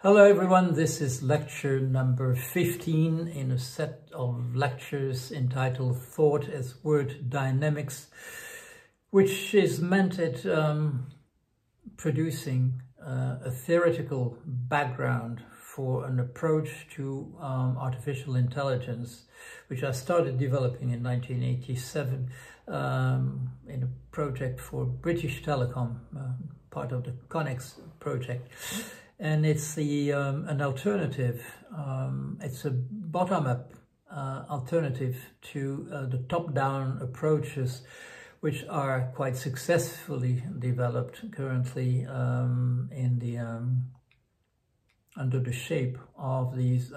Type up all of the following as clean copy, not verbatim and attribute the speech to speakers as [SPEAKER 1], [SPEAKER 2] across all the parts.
[SPEAKER 1] Hello everyone, this is lecture number 15 in a set of lectures entitled Thought as Word Dynamics, which is meant at producing a theoretical background for an approach to artificial intelligence, which I started developing in 1987 in a project for British Telecom, part of the Connex project. And it's an alternative, it's a bottom-up alternative to the top-down approaches which are quite successfully developed currently in the under the shape of these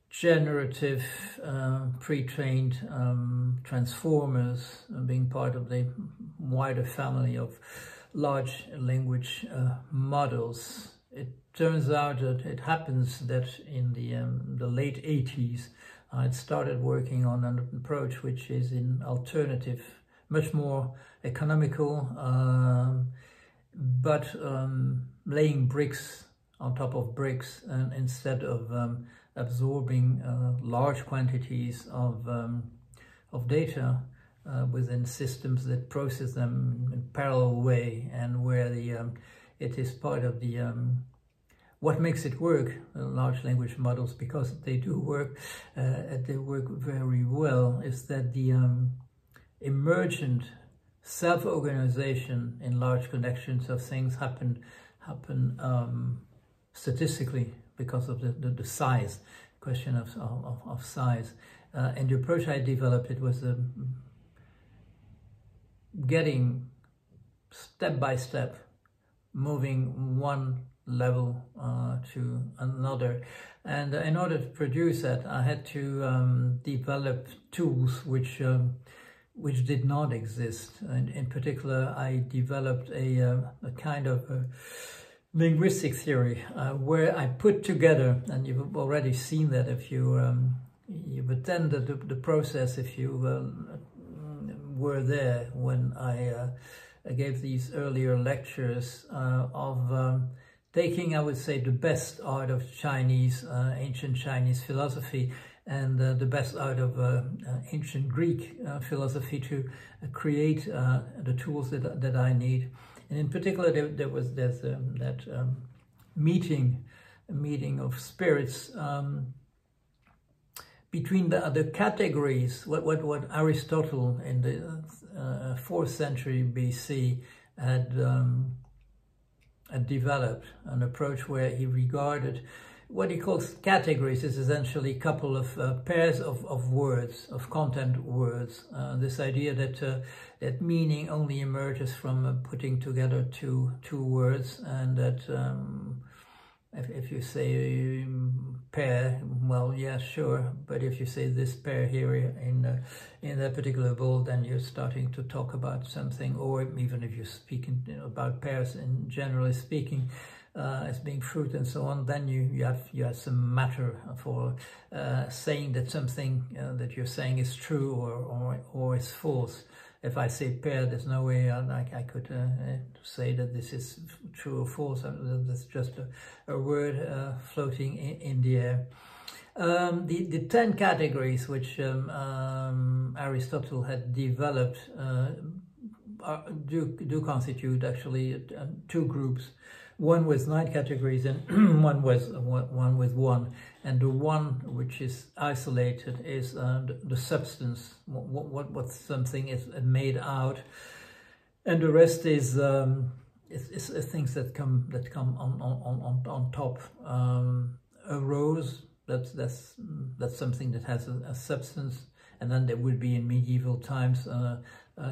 [SPEAKER 1] generative pre-trained transformers, being part of the wider family of large language models. It turns out that it happens that in the late 80s, I'd started working on an approach which is in alternative, much more economical, but laying bricks on top of bricks, and instead of absorbing large quantities of data within systems that process them in a parallel way, and where it is part of the what makes it work, large language models, because they do work, they work very well, is that the emergent self-organization in large collections of things happen statistically because of the size, question of size. And the approach I developed, it was getting step by step, moving one level to another. And in order to produce that, I had to develop tools which did not exist. And in particular, I developed a kind of linguistic theory where I put together, and you've already seen that if you've attended the process, if you were there when I gave these earlier lectures of taking, I would say, the best out of Chinese, ancient Chinese philosophy, and the best out of ancient Greek philosophy to create the tools that I need. And in particular, there's that meeting of spirits between the categories, what Aristotle in the 4th century BC had developed, an approach where he regarded what he calls categories is essentially a couple of pairs of words, of content words. This idea that meaning only emerges from putting together two words, and that if you say pair, well, yeah, sure, but if you say this pair here in that particular bowl, then you're starting to talk about something. Or even if you're speaking about pairs in generally speaking, as being fruit and so on, then you have some matter for saying that something that you're saying is true or is false. If I say pair, there's no way I could say that this is true or false. That's just a word floating in the air. The 10 categories which Aristotle had developed do constitute actually two groups. One with 9 categories and one with one. And the one which is isolated is the substance, what something is made out, and the rest is things that come on top. A rose, that's something that has a substance. And then there would be in medieval times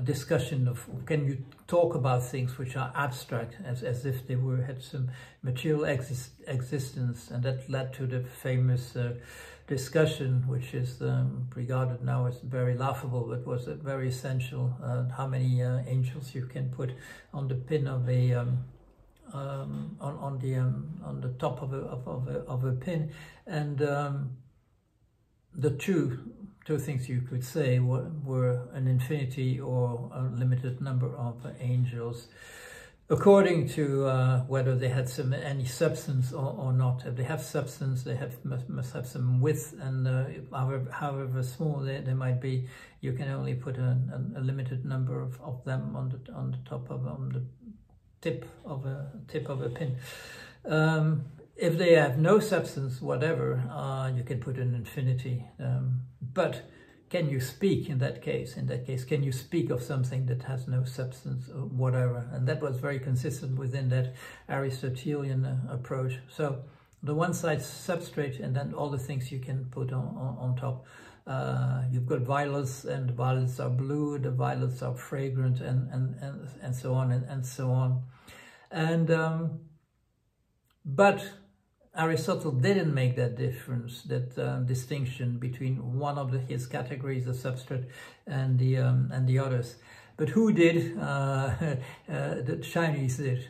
[SPEAKER 1] discussion of, can you talk about things which are abstract, as if they had some material existence. And that led to the famous discussion, which is regarded now as very laughable, but was very essential, how many angels you can put on the pin of a on the top of a pin. And the two things you could say were an infinity or a limited number of angels. according to whether they had any substance or not. If they have substance, they must have some width, and however small they might be, you can only put a limited number of them on the tip of a pin. If they have no substance, whatever, you can put an infinity. But can you speak in that case? In that case, can you speak of something that has no substance or whatever? And that was very consistent within that Aristotelian approach. So the one side substrate, and then all the things you can put on top. You've got violets, and the violets are blue, the violets are fragrant, and so on and so on. And but Aristotle didn't make that difference, that distinction between one of his categories, the substrate, and the others. But who did? The Chinese did,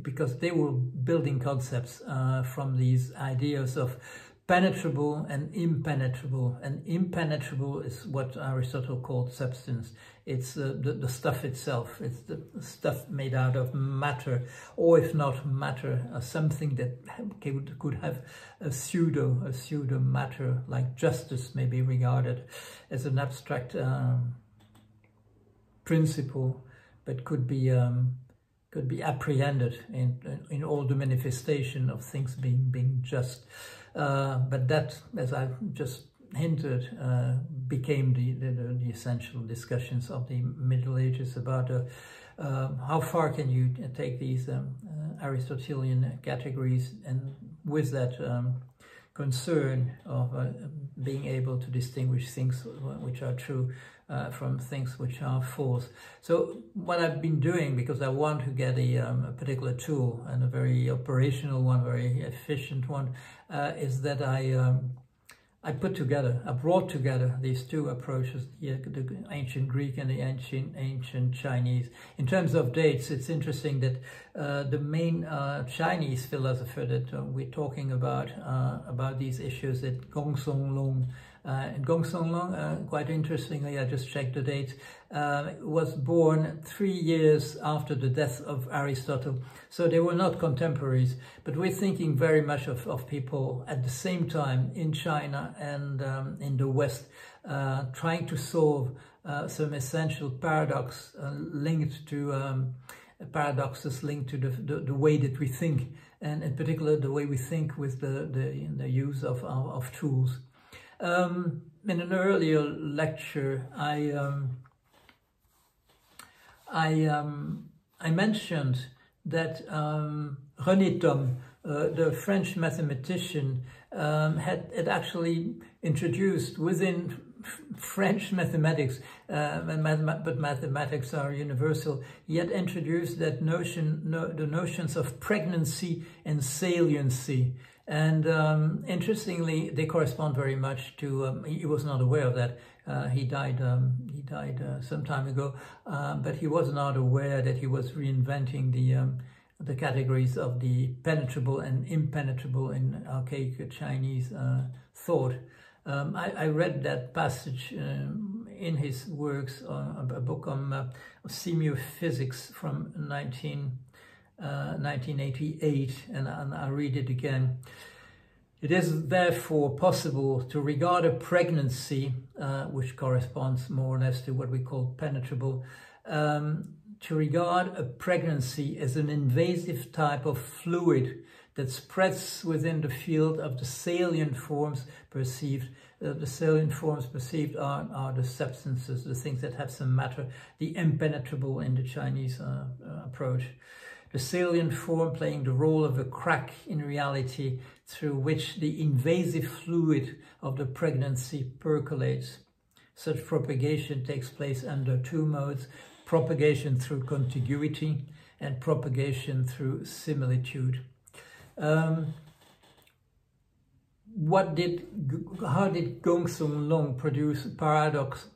[SPEAKER 1] because they were building concepts from these ideas of penetrable and impenetrable. And impenetrable is what Aristotle called substance. It's the stuff itself. It's the stuff made out of matter, or if not matter, something that could have a pseudo matter, like justice may be regarded as an abstract principle, but could be apprehended in all the manifestation of things being just. But that, as I just hinted, became the essential discussions of the Middle Ages about how far can you take these Aristotelian categories, and with that concern of being able to distinguish things which are true from things which are false. So what I've been doing, because I want to get a particular tool, and a very operational one, very efficient one, is that I brought together these two approaches, the ancient Greek and the ancient Chinese. In terms of dates, it's interesting that the main Chinese philosopher that we're talking about these issues, that Gongsun Long. And Gongsun Long, quite interestingly, I just checked the date, was born 3 years after the death of Aristotle. So they were not contemporaries, but we're thinking very much of people at the same time in China and in the West, trying to solve some essential paradoxes linked to the way that we think, and in particular the way we think with the use of tools. In an earlier lecture, I mentioned that René Thom, the French mathematician, had actually introduced within French mathematics, but mathematics are universal. He had introduced that notion, the notions of pregnancy and saliency. And interestingly, they correspond very much to. He was not aware of that. He died some time ago, but he was not aware that he was reinventing the categories of the penetrable and impenetrable in archaic Chinese thought. I read that passage in his works, a book on semiophysics from 1988, and I read it again. It is therefore possible to regard a pregnancy, which corresponds more or less to what we call penetrable, to regard a pregnancy as an invasive type of fluid that spreads within the field of the salient forms perceived. The salient forms perceived are the substances, the things that have some matter, the impenetrable in the Chinese approach. The salient form playing the role of a crack in reality through which the invasive fluid of the pregnancy percolates. Such propagation takes place under two modes: propagation through contiguity and propagation through similitude. How did Gongsun Long produce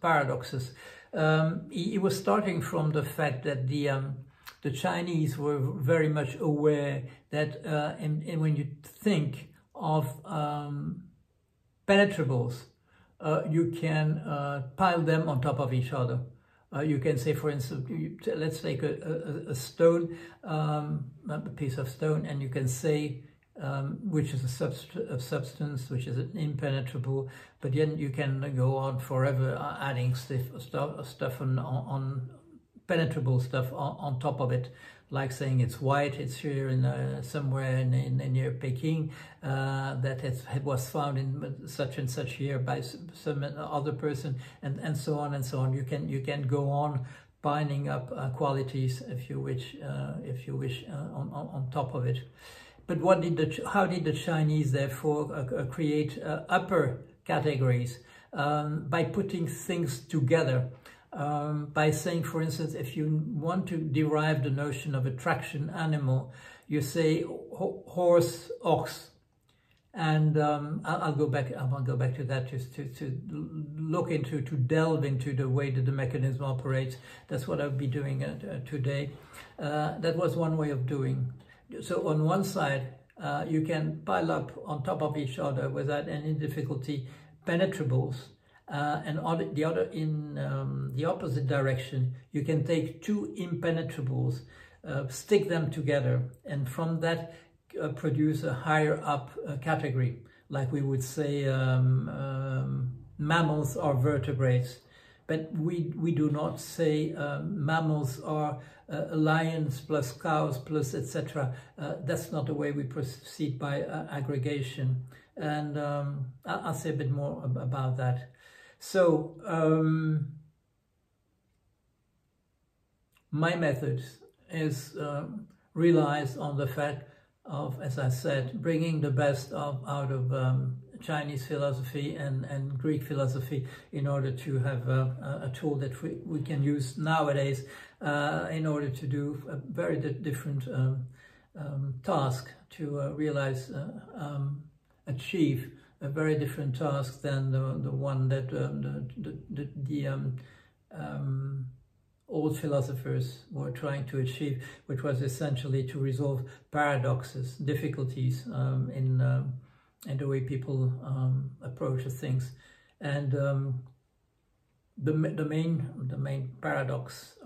[SPEAKER 1] paradoxes? He was starting from the fact that the Chinese were very much aware that when you think of penetrables, you can pile them on top of each other. You can say, for instance, let's take a stone, a piece of stone, and you can say which is a substance, which is impenetrable, but then you can go on forever adding stuff on penetrable stuff on top of it, like saying it's white, it's here in somewhere near Peking, that it was found in such and such year by some other person, and so on and so on. You can go on binding up qualities, if you wish, on top of it. But how did the Chinese therefore create upper categories? By putting things together. By saying, for instance, if you want to derive the notion of attraction animal, you say horse, ox, and I'll go back to that just to look into, to delve into the way that the mechanism operates. That's what I'll be doing today. That was one way of doing. So on one side, you can pile up on top of each other without any difficulty penetrables. And on the other, in the opposite direction, you can take two impenetrables, stick them together, and from that produce a higher up category, like we would say mammals or vertebrates. But we do not say mammals are lions plus cows plus etc. That's not the way we proceed by aggregation. And I'll say a bit more about that. So, my method is relies on the fact of, as I said, bringing the best out of Chinese philosophy and Greek philosophy in order to have a tool that we can use nowadays in order to do a very different task, to realize, achieve a very different task than the one that the old philosophers were trying to achieve, which was essentially to resolve paradoxes, difficulties in the way people approach things. And the main paradox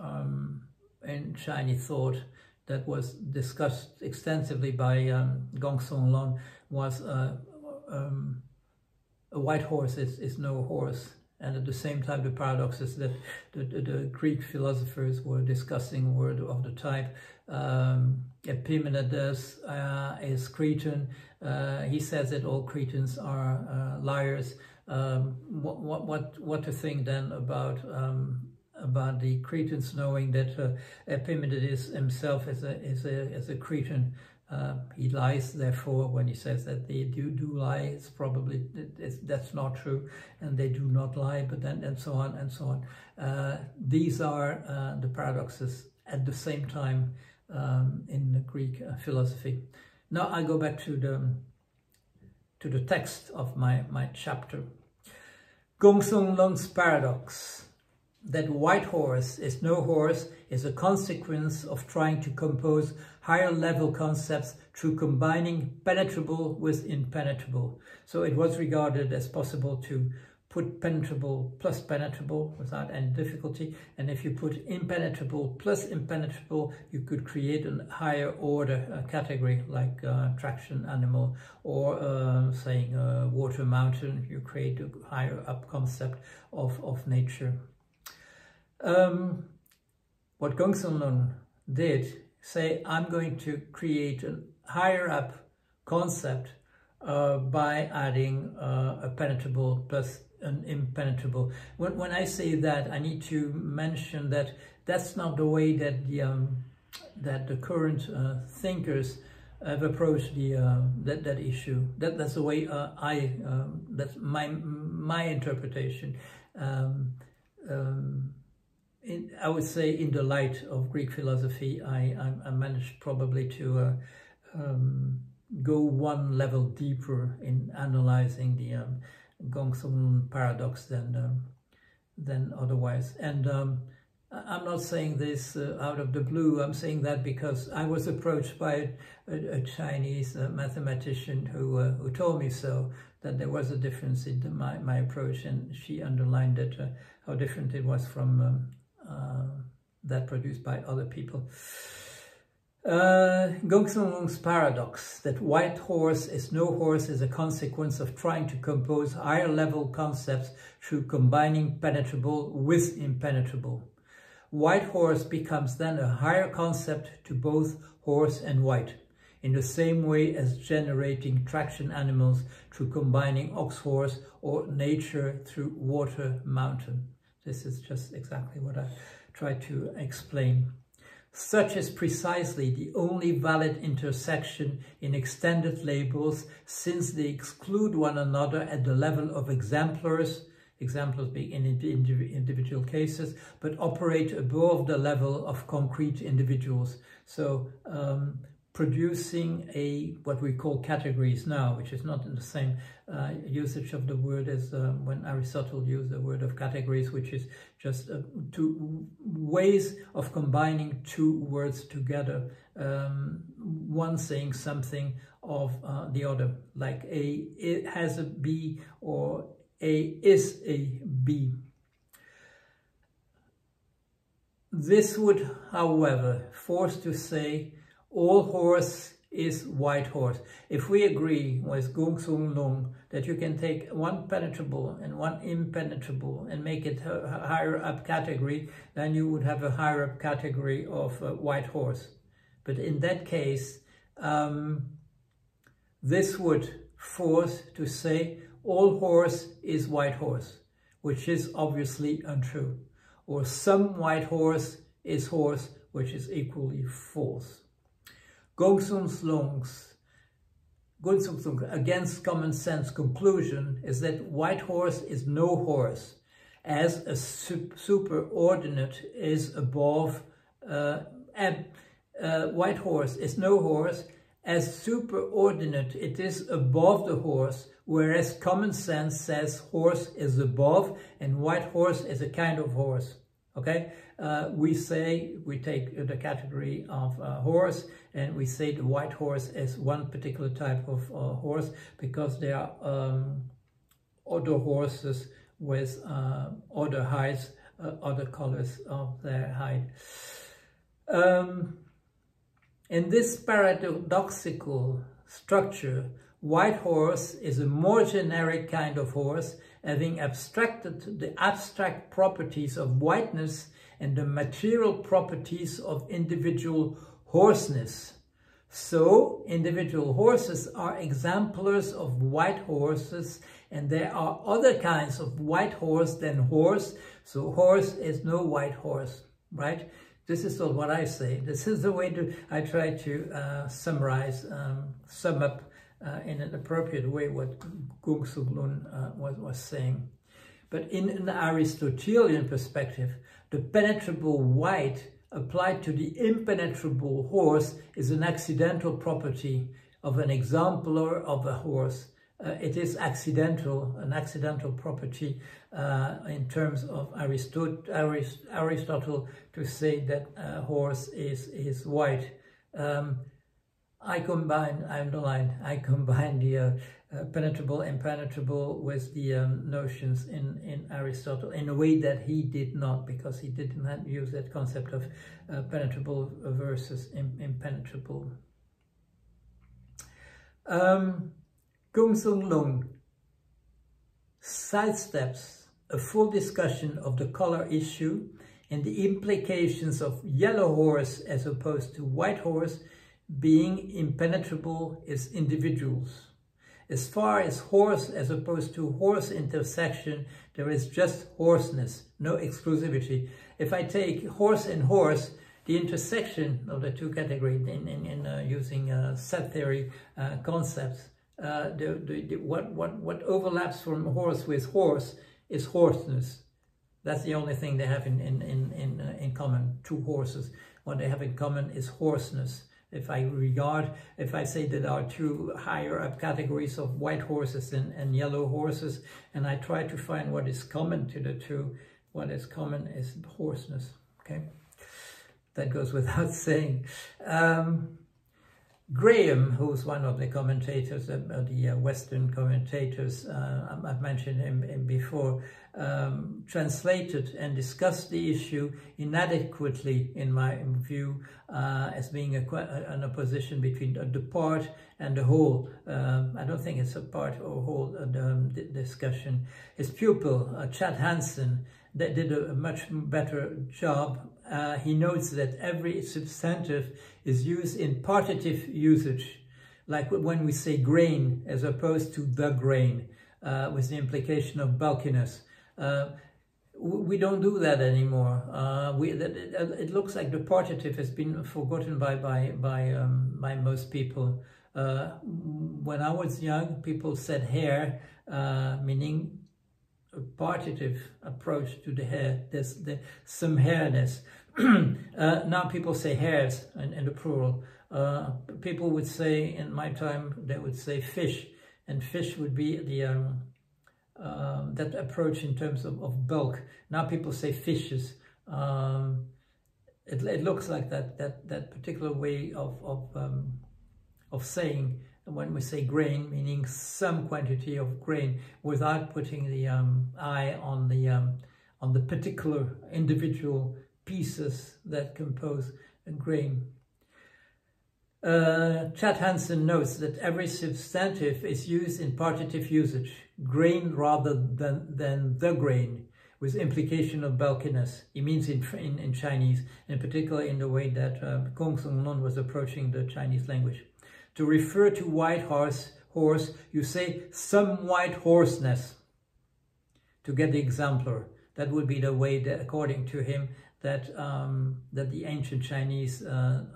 [SPEAKER 1] in Chinese thought that was discussed extensively by Gongsun Lun was a white horse is no horse. And at the same time, the paradox is that the Greek philosophers were discussing word of the type. Epimenides is Cretan. He says that all Cretans are liars. What to think then about the Cretans, knowing that Epimenides himself is a Cretan? He lies, therefore, when he says that they do lie. It's probably that's not true, and they do not lie. But then, and so on and so on. These are the paradoxes at the same time in the Greek philosophy. Now I go back to the text of my chapter. Gongsun Lun's paradox, that white horse is no horse, is a consequence of trying to compose higher level concepts through combining penetrable with impenetrable. So it was regarded as possible to put penetrable plus penetrable without any difficulty, and if you put impenetrable plus impenetrable, you could create a higher order category, like traction animal, or saying water mountain. You create a higher up concept of nature. What Gongsun Lun did, say, I'm going to create a higher up concept by adding a penetrable plus an impenetrable. When I say that, I need to mention that that's not the way that the current thinkers have approached that issue. That's the way that's my interpretation. I would say, in the light of Greek philosophy, I managed probably to go one level deeper in analyzing the Gongsun paradox than otherwise. And I'm not saying this out of the blue. I'm saying that because I was approached by a Chinese mathematician who told me so, that there was a difference in my approach, and she underlined that how different it was from that produced by other people. Gongsun-Lung's paradox, that white horse is no horse, is a consequence of trying to compose higher level concepts through combining penetrable with impenetrable. White horse becomes then a higher concept to both horse and white, in the same way as generating traction animals through combining ox horse or nature through water mountain. This is just exactly what I tried to explain. Such is precisely the only valid intersection in extended labels, since they exclude one another at the level of exemplars being in individual cases, but operate above the level of concrete individuals. So producing what we call categories now, which is not in the same usage of the word as when Aristotle used the word of categories, which is just two ways of combining two words together, one saying something of the other, like it has a B or A is a B. This would, however, force to say all horse is white horse. If we agree with Gongsun-Lung that you can take one penetrable and one impenetrable and make it a higher up category, then you would have a higher up category of white horse. But in that case, this would force to say all horse is white horse, which is obviously untrue. Or some white horse is horse, which is equally false. Gongsun-Lung's against common sense conclusion is that white horse is no horse, as a superordinate is above, white horse is no horse, as superordinate it is above the horse, whereas common sense says horse is above and white horse is a kind of horse. Okay, we take the category of horse, and we say the white horse is one particular type of horse, because there are other horses with other hides, other colors of their hide. In this paradoxical structure, white horse is a more generic kind of horse, having abstracted the abstract properties of whiteness and the material properties of individual horseness. So, individual horses are exemplars of white horses, and there are other kinds of white horse than horse, so horse is no white horse, right? This is not what I say. This is the way I try to summarize, sum up in an appropriate way what Gongsun-Lung was saying. But in an Aristotelian perspective, the penetrable white applied to the impenetrable horse is an accidental property of an exemplar of a horse. It is accidental, an accidental property in terms of Aristotle to say that a horse is white. I combine the penetrable, impenetrable with the notions in Aristotle in a way that he did not, because he did not use that concept of penetrable versus impenetrable. Gongsun-Lung sidesteps a full discussion of the color issue and the implications of yellow horse as opposed to white horse being impenetrable as individuals. As far as horse as opposed to horse intersection, there is just horseness, no exclusivity. If I take horse and horse, the intersection of the two categories in using set theory concepts, what overlaps from horse with horse is horseness. That's the only thing they have in common, two horses. What they have in common is horseness. If I say that there are two higher up categories of white horses and yellow horses, and I try to find what is common to the two, what is common is horseness, okay? That goes without saying. Graham, who's one of the commentators, the Western commentators, I've mentioned him before, translated and discussed the issue inadequately, in my view, as being an opposition between the part and the whole. I don't think it's a part or whole discussion. His pupil, Chad Hansen, that did a much better job. He notes that every substantive is used in partitive usage, like when we say grain as opposed to the grain, with the implication of bulkiness. We don't do that anymore. It looks like the partitive has been forgotten by most people. When I was young, people said hair, meaning a partitive approach to the hair. There's some hairness. Now people say hairs in the plural. People would say, in my time, they would say fish, and fish would be the that approach in terms of bulk. Now people say fishes. It looks like that particular way of saying. When we say grain, meaning some quantity of grain, without putting the eye on the particular individual pieces that compose a grain. Chad Hansen notes that every substantive is used in partitive usage, grain rather than the grain, with implication of bulkiness. He means in Chinese, in particular in the way that Kong Sung Lun was approaching the Chinese language. To refer to white horse, you say some white horseness. To get the exemplar, that would be the way that, according to him, that the ancient Chinese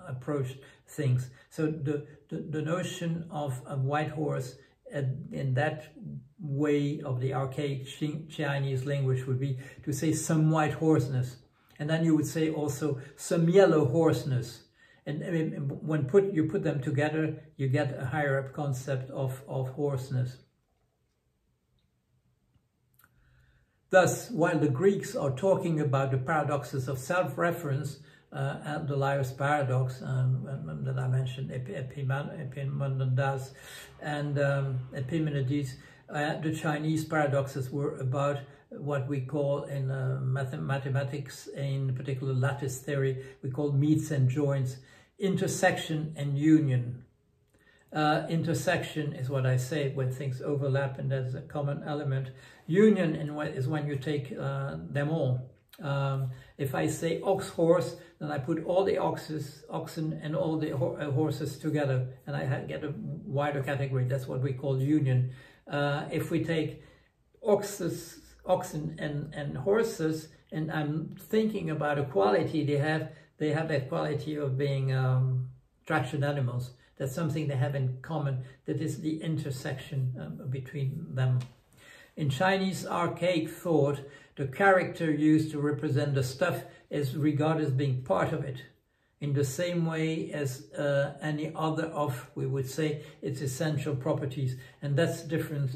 [SPEAKER 1] approached things. So the notion of a white horse in that way of the archaic Chinese language would be to say some white horseness, and then you would say also some yellow horseness. And when you put them together, you get a higher up concept of hoarseness. Thus, while the Greeks are talking about the paradoxes of self-reference, and the liar's paradox that I mentioned, Epimenides and Epimenides, the Chinese paradoxes were about what we call in mathematics, in particular lattice theory, we call meets and joins, intersection and union. Intersection is what I say when things overlap and there's a common element. Union is when you take them all. If I say ox horse, then I put all the oxen and all the horses together, and I get a wider category. That's what we call union. If we take oxen and horses, and I'm thinking about a quality they have that quality of being traction animals. That's something they have in common. That is the intersection between them. In Chinese archaic thought, the character used to represent the stuff is regarded as being part of it, in the same way as any other of, we would say, its essential properties. And that's different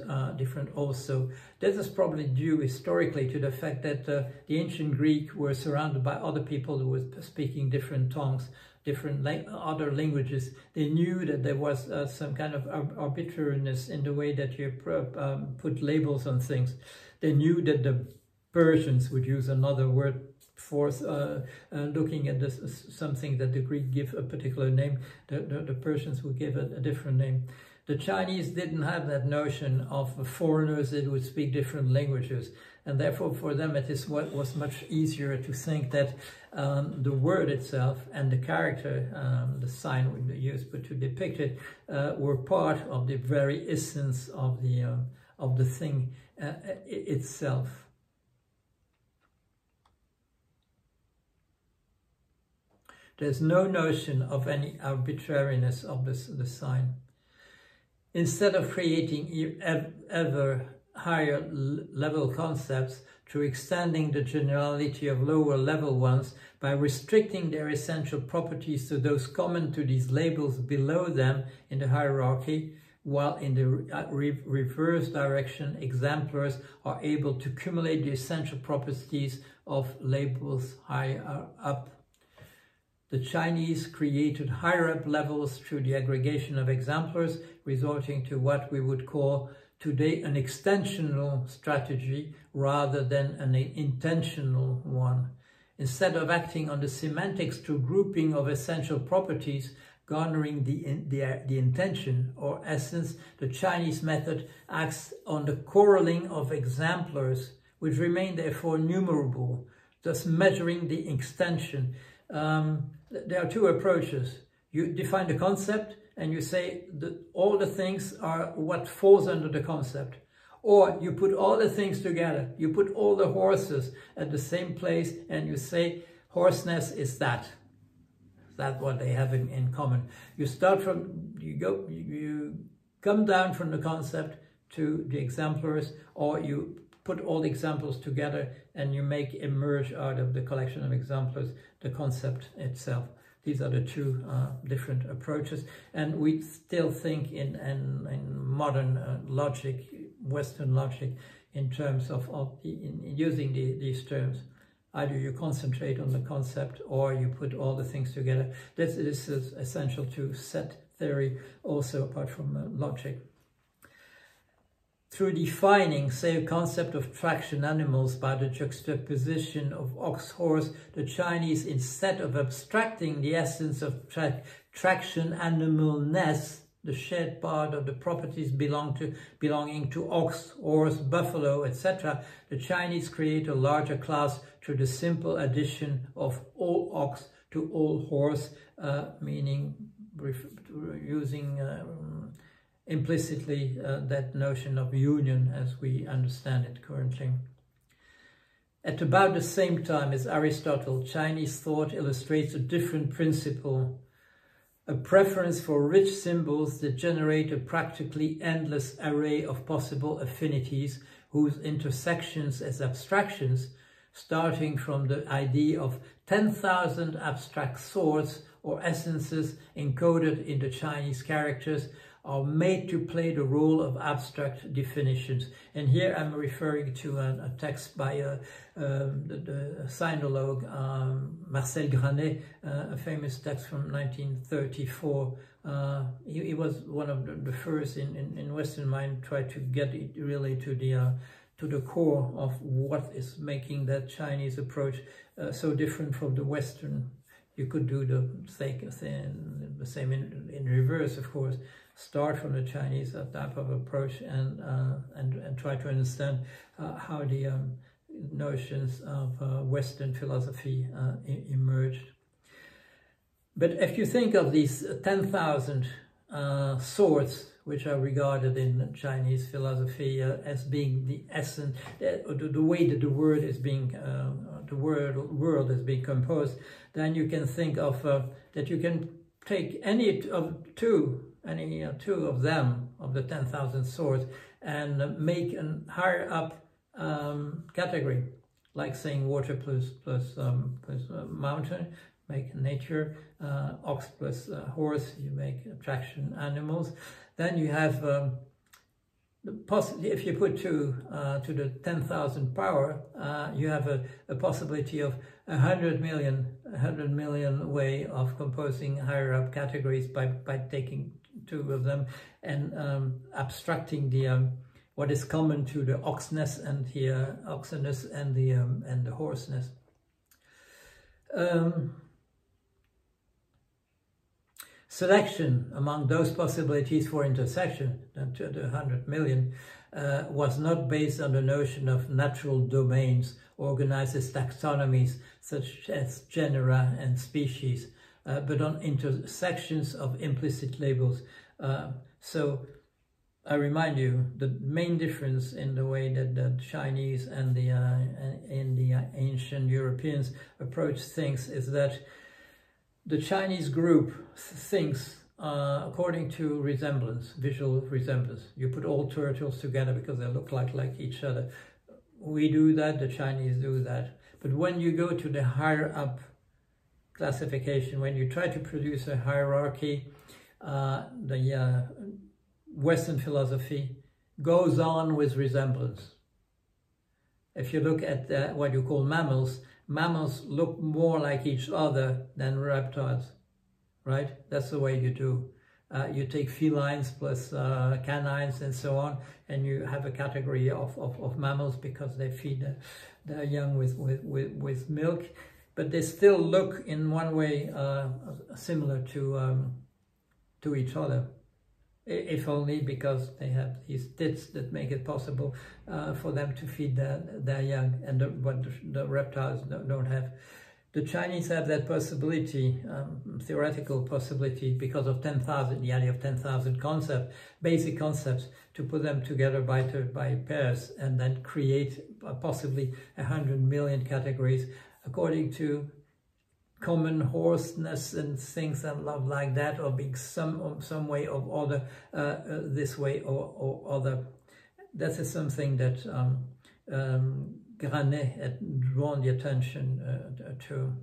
[SPEAKER 1] also. This is probably due historically to the fact that the ancient Greek were surrounded by other people who were speaking different tongues, other languages. They knew that there was some kind of arbitrariness in the way that you put labels on things. They knew that the Persians would use another word for looking at this, something that the Greek give a particular name, the Persians would give a different name. The Chinese didn't have that notion of foreigners that would speak different languages, and therefore for them it is what was much easier to think that the word itself and the character, the sign we use to depict it, were part of the very essence of the thing itself. There's no notion of any arbitrariness of the sign. Instead of creating ever higher level concepts through extending the generality of lower level ones by restricting their essential properties to those common to these labels below them in the hierarchy, while in the reverse direction, exemplars are able to accumulate the essential properties of labels higher up. The Chinese created higher-up levels through the aggregation of exemplars, resorting to what we would call today an extensional strategy rather than an intentional one. Instead of acting on the semantics through grouping of essential properties, garnering the intention or essence, the Chinese method acts on the correlating of exemplars, which remain therefore numerable, thus measuring the extension. There are two approaches. You define the concept and you say that all the things are what falls under the concept. Or you put all the things together. You put all the horses at the same place and you say horseness is that. That's what they have in common. You start from, you come down from the concept to the exemplars, or you put all the examples together and you make emerge out of the collection of exemplars the concept itself. These are the two different approaches, and we still think in modern logic, Western logic, in terms of using these terms. Either you concentrate on the concept or you put all the things together. This is essential to set theory also apart from logic. Through defining, say, a concept of traction animals by the juxtaposition of ox-horse, the Chinese, instead of abstracting the essence of traction animalness, the shared part of the properties belonging to ox, horse, buffalo, etc., the Chinese create a larger class through the simple addition of all ox to all horse, meaning using implicitly that notion of union as we understand it currently. At about the same time as Aristotle, Chinese thought illustrates a different principle, a preference for rich symbols that generate a practically endless array of possible affinities whose intersections as abstractions, starting from the idea of 10,000 abstract swords or essences encoded in the Chinese characters, are made to play the role of abstract definitions. And here I'm referring to a text by the sinologue Marcel Granet, a famous text from 1934. He was one of the first in Western mind tried to get it really to the core of what is making that Chinese approach so different from the Western. You could do the same in reverse, of course. Start from the Chinese type of approach and try to understand how the notions of Western philosophy emerged. But if you think of these 10,000 swords, which are regarded in Chinese philosophy as being the essence, the way that the word is being, the world is being composed, then you can think of that you can take any two of them, of the 10,000 swords, and make a higher up category, like saying water plus mountain, make nature, ox plus horse, you make attraction animals. Then you have if you put to the 10,000 power, you have a possibility of 100 million way of composing higher up categories by taking two of them and abstracting the what is common to the oxness and the oxenness and the horseness. Selection among those possibilities for intersection, to the 100 million, was not based on the notion of natural domains organized as taxonomies such as genera and species, but on intersections of implicit labels. So I remind you, the main difference in the way that the Chinese and the ancient Europeans approach things is that the Chinese group thinks according to resemblance, visual resemblance. You put all turtles together because they look like each other. We do that, the Chinese do that. But when you go to the higher up classification, when you try to produce a hierarchy, the Western philosophy goes on with resemblance. If you look at what you call mammals, mammals look more like each other than reptiles, right? That's the way you do. You take felines plus canines and so on, and you have a category of mammals because they feed their young with milk, but they still look in one way similar to each other, if only because they have these tits that make it possible for them to feed their young, and what the reptiles don't have. The Chinese have that possibility, theoretical possibility, because of 10,000, the idea of 10,000 concepts, basic concepts, to put them together by pairs and then create possibly 100 million categories according to common hoarseness and things and love like that, or being some way or other, this way or other. That is something that Granet had drawn the attention to.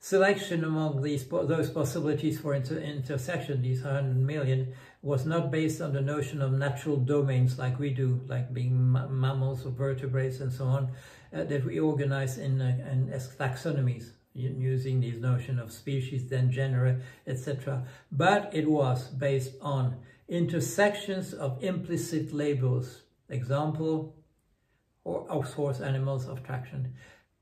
[SPEAKER 1] Selection among those possibilities for intersection, these 100 million, was not based on the notion of natural domains like we do, like being mammals or vertebrates and so on, that we organize as taxonomies, using these notion of species, then genera, etc. But it was based on intersections of implicit labels, example, or source animals of traction,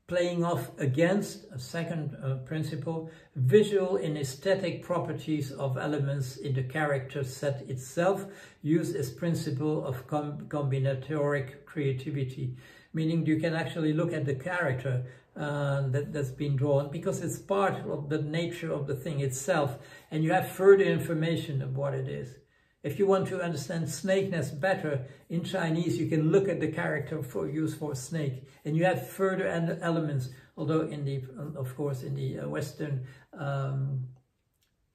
[SPEAKER 1] playing off against a second principle, visual and aesthetic properties of elements in the character set itself, used as principle of combinatoric creativity, meaning you can actually look at the character that's been drawn because it's part of the nature of the thing itself, and you have further information of what it is. If you want to understand snakeness better in Chinese, you can look at the character used for snake, and you have further elements. Although in the, of course, in the Western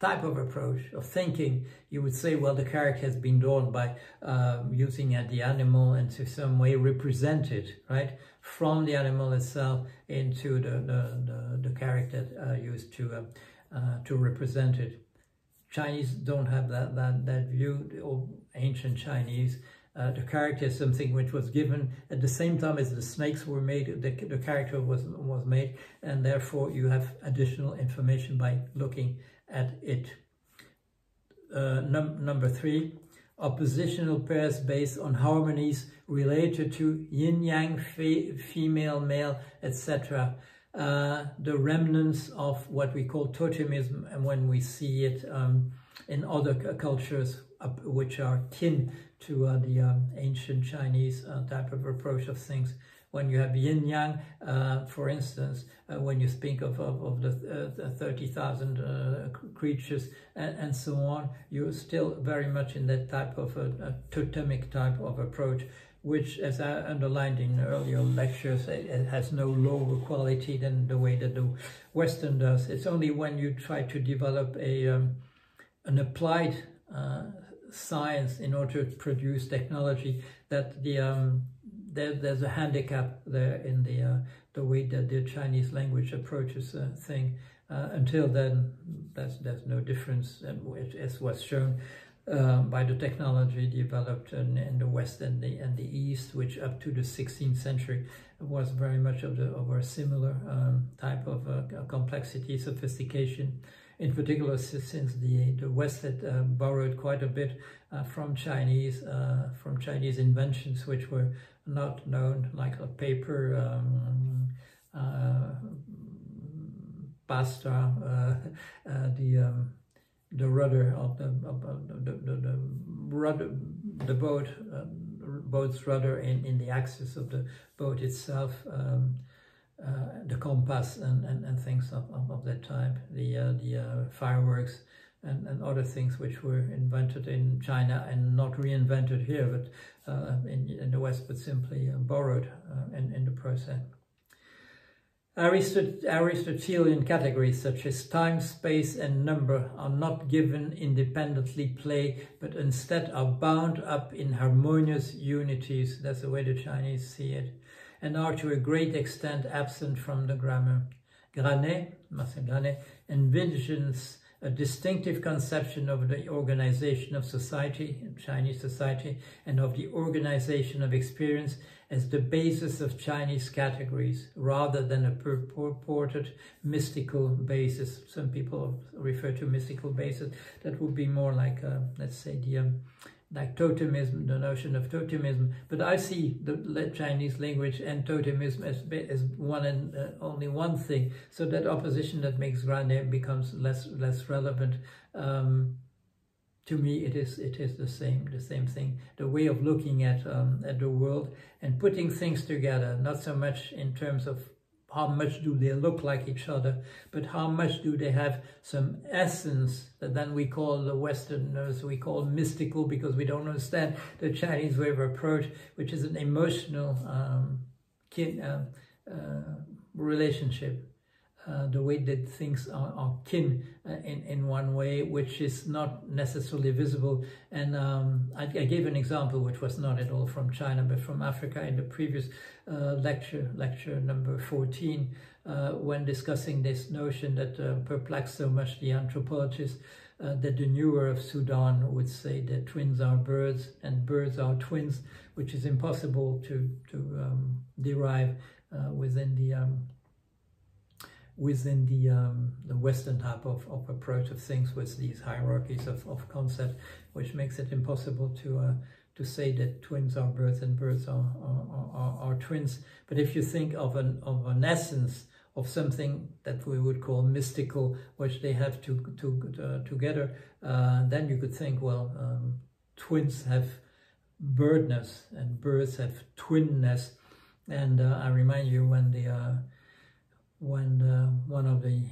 [SPEAKER 1] type of approach of thinking, you would say, well, the character has been drawn by using the animal and to some way represent it, right, from the animal itself into the character used to represent it. Chinese don't have that view, or ancient Chinese. The character is something which was given at the same time as the snakes were made, the character was made, and therefore you have additional information by looking at it. Number 3, oppositional pairs based on harmonies related to yin-yang, female, male, etc. The remnants of what we call totemism, and when we see it in other cultures which are kin to the ancient Chinese type of approach of things. When you have yin-yang, for instance, when you speak of the 30,000 creatures and so on, you're still very much in that type of a totemic type of approach, which, as I underlined in earlier lectures, it has no lower quality than the way that the Western does. It's only when you try to develop an applied science in order to produce technology that there's a handicap there in the way that the Chinese language approaches a thing. Until then, there's no difference, as was shown by the technology developed in the West and the East, which up to the 16th century was very much of a similar type of complexity, sophistication. In particular, since the West had borrowed quite a bit from Chinese inventions which were not known, like paper, pasta, the rudder of the boat's rudder in the axis of the boat itself, the compass and things of that type, the fireworks and other things which were invented in China and not reinvented here, but in the West, but simply borrowed in the process. Aristotelian categories such as time, space, and number are not given independently play, but instead are bound up in harmonious unities. That's the way the Chinese see it, and are to a great extent absent from the grammar. Marcel Granet envisions a distinctive conception of the organization of society, Chinese society, and of the organization of experience as the basis of Chinese categories, rather than a purported mystical basis. Some people refer to mystical basis. That would be more like, let's say, like totemism, the notion of totemism. But I see the Chinese language and totemism as one and only one thing. So that opposition that makes grande becomes less relevant. To me, it is the same thing. The way of looking at the world and putting things together, not so much in terms of how much do they look like each other, but how much do they have some essence that then we call, the Westerners, we call mystical, because we don't understand the Chinese way of approach, which is an emotional relationship. The way that things are kin in one way, which is not necessarily visible. And I gave an example which was not at all from China, but from Africa in the previous lecture number 14, when discussing this notion that perplexed so much the anthropologists, that the newer of Sudan would say that twins are birds and birds are twins, which is impossible to derive within the Western type of approach of things, with these hierarchies of concept, which makes it impossible to say that twins are birds and birds are twins. But if you think of an essence of something that we would call mystical, which they have together, then you could think, well, twins have birdness and birds have twinness. And I remind you when one of the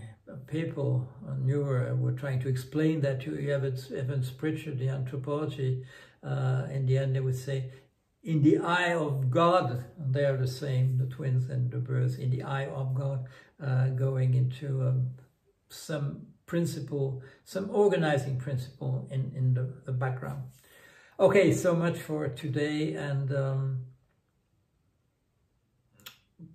[SPEAKER 1] people newer were trying to explain that to Evans Pritchard, the anthropology, in the end they would say, in the eye of God, they are the same, the twins and the birds, in the eye of God, going into some principle, some organizing principle in the background. Okay, so much for today, and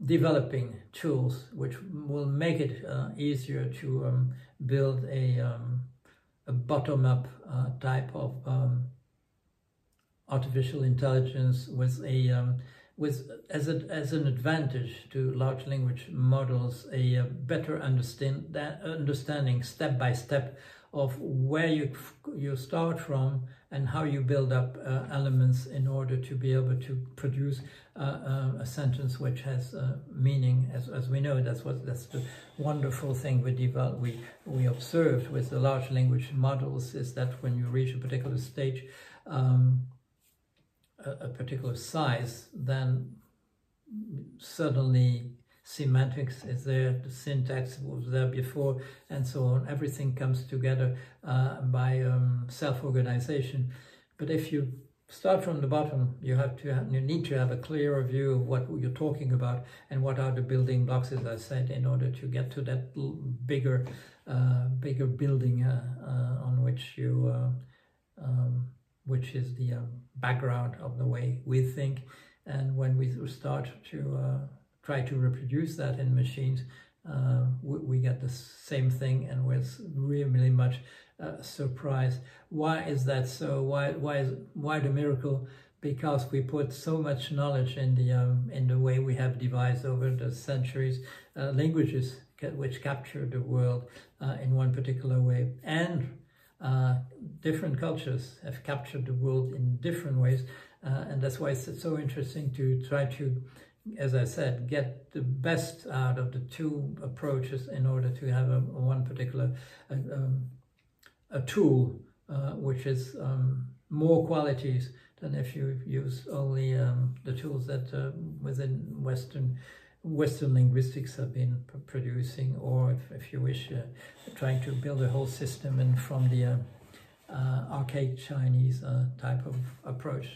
[SPEAKER 1] developing tools which will make it easier to build a bottom-up type of artificial intelligence with as an advantage to large language models a better understanding step by step of where you start from and how you build up elements in order to be able to produce a sentence which has meaning. As we know, that's the wonderful thing we observed with the large language models, is that when you reach a particular stage, a particular size, then suddenly semantics is there, the syntax was there before, and so on. Everything comes together by self-organization. But if you start from the bottom, you need to have a clearer view of what you're talking about and what are the building blocks, as I said, in order to get to that bigger building on which you which is the background of the way we think. And when we start to try to reproduce that in machines, we get the same thing, and we're really much surprised. Why is that so? Why the miracle? Because we put so much knowledge in the way we have devised over the centuries languages which capture the world in one particular way, and different cultures have captured the world in different ways, and that's why it's so interesting to try to, as I said, get the best out of the two approaches in order to have one particular a tool which is more qualities than if you use only the tools that within Western linguistics have been producing, or if you wish, trying to build a whole system and from the archaic Chinese type of approach.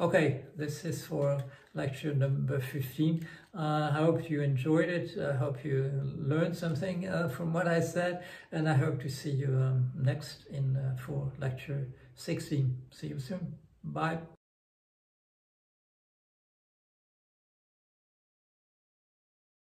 [SPEAKER 1] Okay, this is for lecture number 15. I hope you enjoyed it. I hope you learned something from what I said, and I hope to see you next for lecture 16. See you soon. Bye.